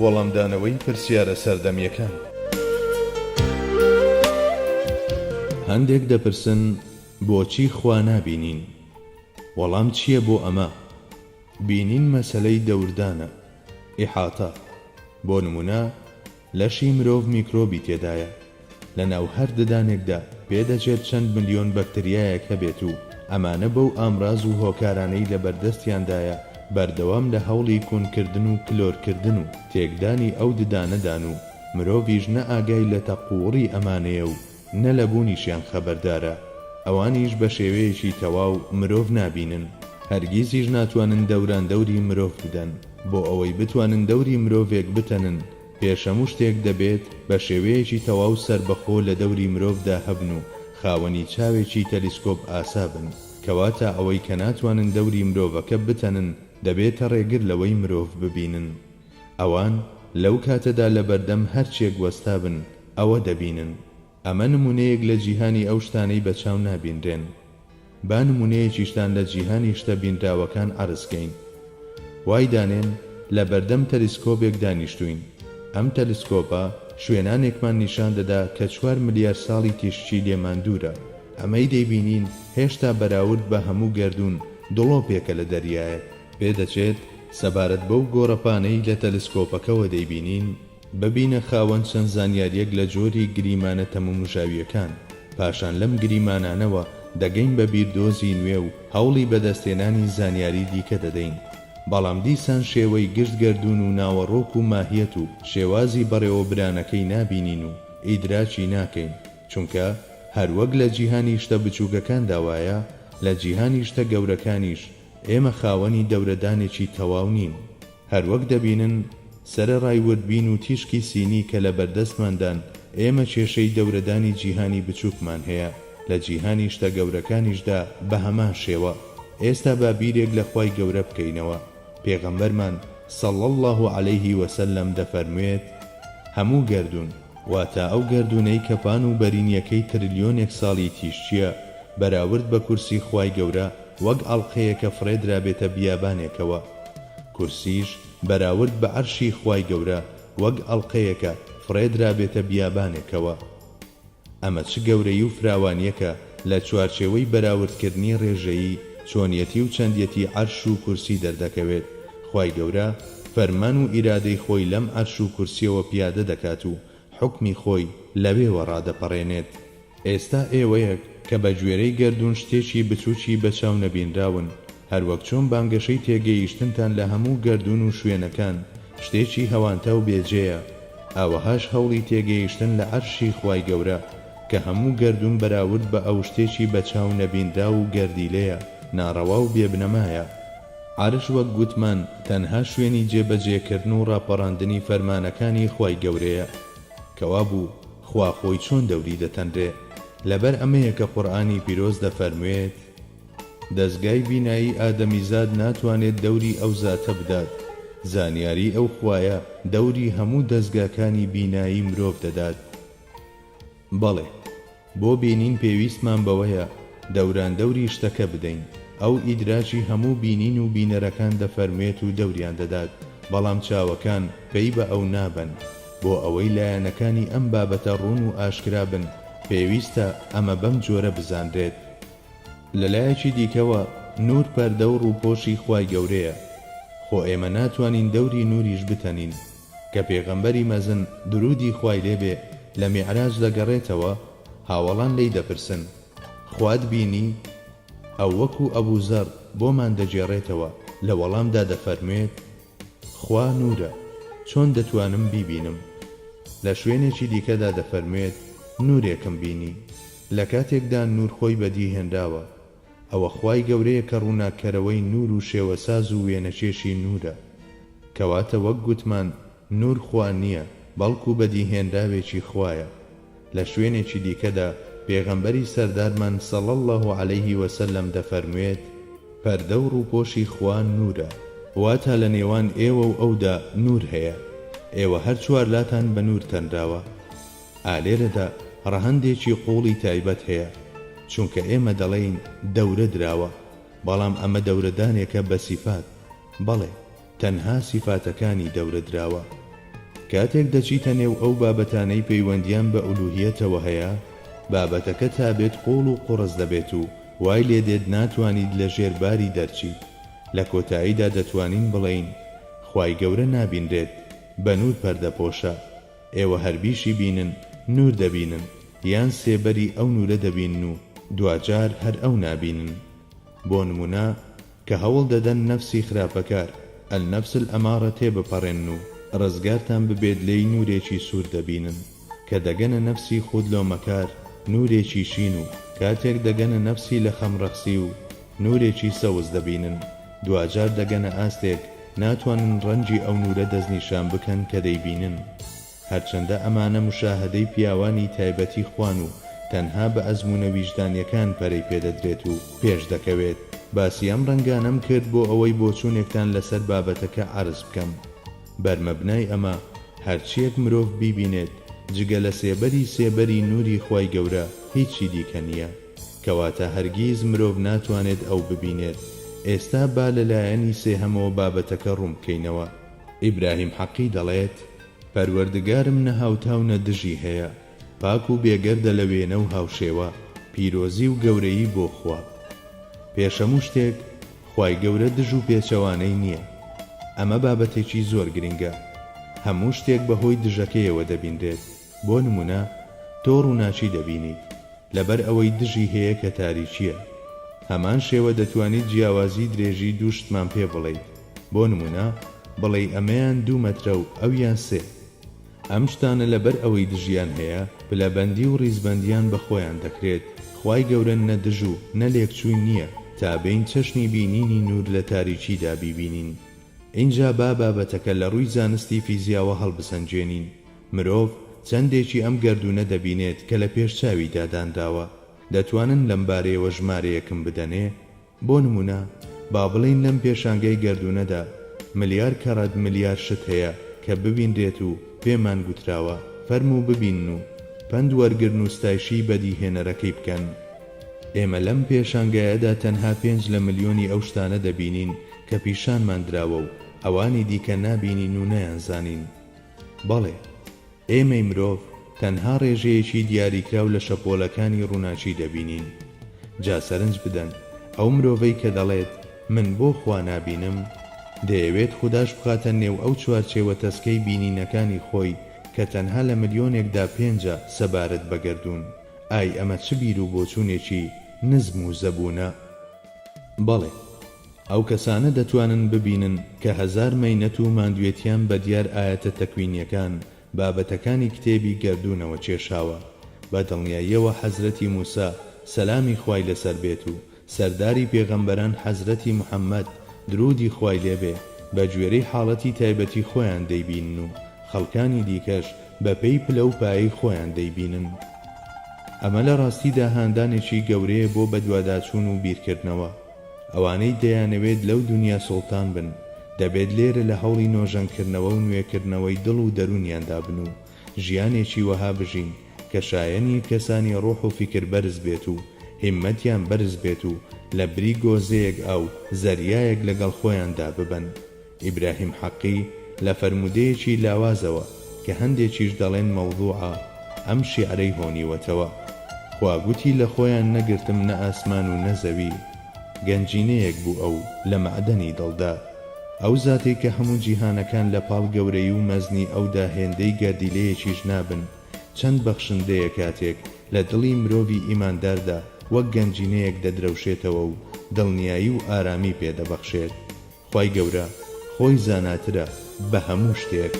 وەڵامدانەوەی پرسیارە سەردەمیەکان. هەندێک دەپرسن بۆچی خوا نابینین؟ وەڵام چییە بۆ ئەمە؟ بینین مەسەلەی دەوردانە، ئیحاتە. بۆ نمونە لەشی مرۆڤ میکرۆبی تێدایە، لە ناو هەر ددانێکدا پێدەچێت چەند ملیۆن بەکتریایەک هەبێت و ئەمانە بەو ئامراز و هۆکارانەی لە بەردەستیاندایە بەردەوام لە هەوڵی کۆنکردن و کلۆرکردن و تێکدانی ئەو ددانەدان و مرۆڤیش نە ئاگای لە تەقووڕی ئەمانەیە و نە لە بوونیشیان خەبەردارە. ئەوانیش بە شێوەیەکی تەواو مرۆڤ نابینن، هەرگیزیش ناتوانن دەوران دەوری مرۆڤ بدەن. بۆ ئەوەی بتوانن دەوری مرۆڤێک بتەنن پێش هەموو شتێک دەبێت بە شێوەیەکی تەواو سەربەخۆ لە دەوری مرۆڤدا هەبن و خاوەنی چاوێکی تەلیسکۆپ ئاسا بن، کەواتە ئەوەی کە ناتوانن دەوری مرۆڤەکە بتەنن دەبێتە ڕێگر لەوەی مرۆڤ ببینن. ئەوان لەو کاتەدا لە بەردەم هەرچێک وەستا بن ئەوە دەبینن. ئەمە نمونەیەک لە جیهانی ئەو شتانەی بەچاو نابینرێن. با نمونەیەکیشتان لە جیهانی شتە بینراوەکان عەرزکەین. وای دانێن لە بەردەم تەلیسکۆپێک دانیشتوین. ئەم تەلیسکۆپە شوێنانێکمان نیشان دەدا کە 4 ملیار ساڵی تیشکی لێمان دوورە. ئەمەی دەیبینین هێشتا بەراورد بە هەموو گەردون دڵۆپێکە لە دەریایە. پێدەچێت سەبارەت بەو گۆڕەپانەی لە تەلسکۆپەکەوە دەیبینین ببینە خاوەن چەند زانیاریەک لە جۆری گریمانە تەمەموژاویەکان. پاشان لەم گریمانانەوە دەگەین بە بیردۆزی نوێ و هەوڵی بەدەستێنانی زانیاری دیکە دەدەین. بەڵام دیسان شێوەی گشت گەردون و ناوەڕۆک و ماهیەت و شێوازی بەڕێوەبرانەکەی نابینین و ئیدراکی ناکەین، چونکە هەروەک لە جیهانی شتە بچووکەکان داوایە، لە جیهانی شتە گەورەکانیش ئێمە خاوەنی دەورەدانێکی تەواو نین. هەروەک دەبینن سەرەڕای وردبین و تیشکی سینی کە لە بەردەستماندان ئێمە کێشەی دەورەدانی جیهانی بچووکمان هەیە، لە جیهانی شتە گەورەکانیشدا بە هەمان شێوە. ئێستا با بیرێک لە خوای گەورە بکەینەوە. پێغەمبەرمان صلی الله علیه وسلم دەفەرموێت هەموو گەردون، واتە ئەو گەردونەی کە پان و بەرینیەکەی تریلیۆنێک ساڵی تیشچیە، بەراورد بە کورسی خوای گەورە وەک ئەڵقەیەکە فڕێدرا بێتە بیابانێکەوە. کورسیش بەراورد بە عەرشی خوای گەورە وەک ئەڵقەیەکە فڕێدرا بێتە بیابانێکەوە. ئەمە چ گەورەی و فراوانیەکە لە چوارچێوەی بەراوردکردنی ڕێژەیی، چۆنیەتی و چەندیەتی عەرش و کورسی دەردەکەوێت. خوای گەورە فەرمان و ئیرادەی خۆی لەم عەرش و کورسیەوە پیادە دەکات و حکمی خۆی لەوێوە ڕادەپەڕێنێت. ئێستا ئێوەیەک کە بە گوێرەی گەردون شتێکی بچووکی بەچاو نەبینراون، هەروەک چۆن بانگەشەی تێگەیشتنتان لە هەموو گەردون و شوێنەکان شتێکی هەوانتە و بێجێیە، ئاوەهاش هەوڵی تێگەیشتن لە عەرشی خوای گەورە کە هەموو گەردون بەراورد بە ئەو شتێکی بەچاو نەبینرا و گەردیلەیە ناڕەوا و بێبنەمایە. عەرش وەک گوتمان تەنها شوێنی جێبەجێکردن و ڕاپەڕاندنی فەرمانەکانی خوای گەورەیە. کەوا بوو خوا خۆی چۆن دەوری دەتەنرێ. لەبەر ئەمەیە کە قورئانی پیرۆز دەفەرموێت دەستگای بینایی ئادەمیزاد ناتوانێت دەوری ئەو زاتە بدات، زانیاری ئەو خوایە دەوری هەموو دەستگاکانی بینایی مرۆڤ دەدات. بەڵێ بۆ بینین پێویستمان بەوەیە دەوران دەوری شتەکە بدەین. ئەو ئیدراکی هەموو بینین و بینەرەکان دەفەرمێت و دەوریان دەدات، بەڵام چاوەکان پێی بە ئەو نابن. بۆ ئەوەی لایەنەکانی ئەم بابەتە ڕوون و ئاشکرا بن پێویستە ئەمە بەم جۆرە بزانرێت. لەلایەکی دیکەوە نور پەردە و ڕووپۆشی خوای گەورەیە. خۆ ئێمە ناتوانین دەوری نوریش بتەنین کە پێغەمبەری مەزن درودی خوای لێبێ لە میعراج دەگەڕێتەوە. هاوڵان لی دەپرسن خوات بینی؟ ئەو وەکو ئەبوو زەر بۆمان دەجێڕێتەوە، لە وەڵامدا دەفەرموێت خوا نورە، چۆن دەتوانم بیبینم؟ لە شوێنێکی دیکەدا دەفەرموێت نورێکم بینی. لە کاتێکدا نور خۆی بەدی هێنراوە. ئەوە خوای گەورەیە کە ڕووناکەرەوەی نور و شێوەساز و وێنەچێشی نورە. کەواتە وەک گوتمان نور خوا نییە، بەڵکو بەدیهێنراوێکی خوایە. لە شوێنێکی دیکەدا پێغەمبەری سەردارمان صلی الله علیه وسلم دەفەرموێت پەردە و ڕووپۆشی خوا نورە، واتە لە نێوان ئێوە و ئەودا نور هەیە. ئێوە هەر چوارلاتان بە نور تەنراوە. ئالێرەدا ڕەهەندێکی قوڵی تایبەت هەیە، چونکە ئێمە دەڵێین دەورە دراوە، بەڵام ئەمە دەورەدانێکە بە سیفات. بەڵێ تەنها سیفاتەکانی دەورە دراوە. کاتێک دەچیتە نێو ئەو بابەتانەی پەیوەندیان بە ئولوهیەتەوە هەیە، بابەتەکە تا بێت قوڵ و قوڕس دەبێت و وای لێ دێت ناتوانیت لە ژێرباری دەرچیت. لە کۆتاییدا دەتوانین بڵێین خوای گەورە نابینرێت، بە نور پەردەپۆشە. ئێوە هەربیشی بینن، نور دەبینن، یان سێبەری ئەو نورە دەبینن و دوجار هەر ئەو نابینن. بۆ نمونە کە هەوڵ دەدەن نەفسی خراپەکار ئەلنەفس الئەمارە تێبپەڕێن و ڕزگارتان ببێت لێی نورێکی سوور دەبینن، کە دەگەنە نەفسی خودلۆمەکار نورێکی شین و کاتێک دەگەنە نەفسی لە خەمڕەخسی و نورێکی سەوز دەبینن. دوجار دەگەنە ئاستێک ناتوانن ڕەنجی ئەو نورە دەستنیشان بکەن کە دەیبینن. هەرچەندە ئەمانە مشاهدەی پیاوانی تایبەتی خوان و تەنها بە ئەزمونە ویجدانیەکان پەرەی پێدەدرێت و پێش دەکەوێت. باسی ئەم ڕەنگانەم کرد بۆ ئەوەی بۆچوونێکتان لەسەر بابەتەکە عەرز بکەم. بەرمەبنای ئەمە هەرچیەک مرۆڤ بیبینێت جگە لە سێبەری نوری خوای گەورە هیچی دیکە نییە، کەواتە هەرگیز مرۆڤ ناتوانێت ئەو ببینێت. ئێستا با لەلایەنی سێهەمەوە بابەتەکە ڕوون بکەینەوە. ئیبراهیم حەقی دەڵێت پەروەردگارم نەهاوتاو نەدژی هەیە، پاک و بێگەردە لە وێنە و هاوشێوە، پیرۆزی و گەورەیی بۆ خوا. پێشەموو شتێک خوای گەورە دژ و پێچەوانەی نییە. ئەمە بابەتێکی زۆر گرنگە. هەموو شتێک بەهۆی دژەکەیەوە دەبینرێت. بۆ نمونە تۆ ڕووناچی دەبینیت لەبەر ئەوەی دژی هەیە کە تاریکیە. هەمان شێوە دەتوانیت جیاوازی درێژی دوو شتمان پێ بڵێیت. بۆ نمونە بڵێ ئەمەیان 2 مەترە و ئەویان 3. ئەم شتانە لەبەر ئەوەی دژیان هەیە پلەبەندی و ڕیزبەندیان بە خۆیان دەکرێت. خوای گەورە نە دژ و نە لێکچووی نییە تا بین چەشنی بینینی نور لە تاریکیدا بیبینین. اینجا بابەتەکە لە ڕووی زانستی فیزیاوە هەڵبسەنجێنین. مرۆڤ چەندێکی ئەم گەردوونە دەبینێت کە لە پێش چاوی دادانداوە. دەتوانن لەم بارەیەوە ژمارەیەکم بدەنێ؟ بۆ نمونە با بڵین لەم پێشانگەی گەردوونەدا ملیار کەڕەد ملیار شت هەیە کە ببینرێت و پێمان گوتراوە فەرموو ببینن و پند وەرگرن و ستایشی بەدیهێنەرەکەی بکەن. ئێمە لەم پێشانگایەدا تەنها 5 لە ملیۆنی ئەو شتانە دەبینین کە پیشانمان دراوە و ئەوانی دیکە نابینین و نەیانزانین. بەڵێ ئێمەی مرۆڤ تەنها ڕێژەیەکی دیاریکراو لە شەپۆلەکانی ڕووناچی دەبینین. جا سەرنج بدەن ئەو مرۆڤەی کە دەڵێت من بۆ خوا نابینم، دەیەوێت خوداش بخاتە نێو ئەو چوارچێوە تەسکەی بینینەکانی خۆی کە تەنها لە ملیۆنێکدا 5 سەبارەت بەگەردوون. ئای ئەمە چ بیر و بۆچوونێکی نزم و زەبوونە. بەڵێ ئەو کەسانە دەتوانن ببینن کە 1000 مەینەت و ماندوێتیان بە دیار ئاەتە تەکوینیەکان بابەتەکانی کتێبی گەردوونەوە چێشاوە. بە دڵنیاییەوە حەزرەتی موسا سەلامی خوای لەسەر بێت و سەرداری پێغەمبەران حەزرەتی محەممەد درودی خوای لێبێ بە گوێرەی حاڵەتی تایبەتی خۆیان دەیبینن و خەڵکانی دیکەش بە پێی پلە و پایی خۆیان دەیبینن. ئەمە لە ڕاستیدا هاندانێکی گەورەیە بۆ بەدواداچوون و بیرکردنەوە. ئەوانەی دەیانەوێت لەو دنیا سوڵتان بن دەبێت لێرە لە هەوڵی نۆژەنکردنەوە و نوێکردنەوەی دڵ و دەرونیاندا بن و ژیانێکی وەها بژین کە شایەنی کەسانی ڕۆح و فیکر بەرز بێت و هیممەتیان بەرز بێت و لە بری گۆزەیەک ئەو زەریایەک لەگەڵ خۆیاندا ببن. ئیبراهیم حەقی لە فەرمودەیەکی لاوازەوە کە هەندێکیش دەڵێن مەوضوعە ئەم شیعرەی هۆنیوەتەوە. خواگوتی لە خۆیان نەگرتم نە ئاسمان و نەزەوی، گەنجینەیەک بوو ئەو لە مەعدەنی دڵدا. ئەو زاتێ کە هەموو جیهانەکان لە پاڵ گەورەی و مەزنی ئەودا هێندەی گەردیلەیەکیش نابن، چەند بەخشندەیە کاتێک لە دڵی مرۆڤی ئیمانداردا وەک گەنجینەیەک دەدرەوشێتەوە و دڵنیایی و ئارامی پێدەبەخشێت. خوای گەورە خۆی زاناترە بە هەموو شتێک.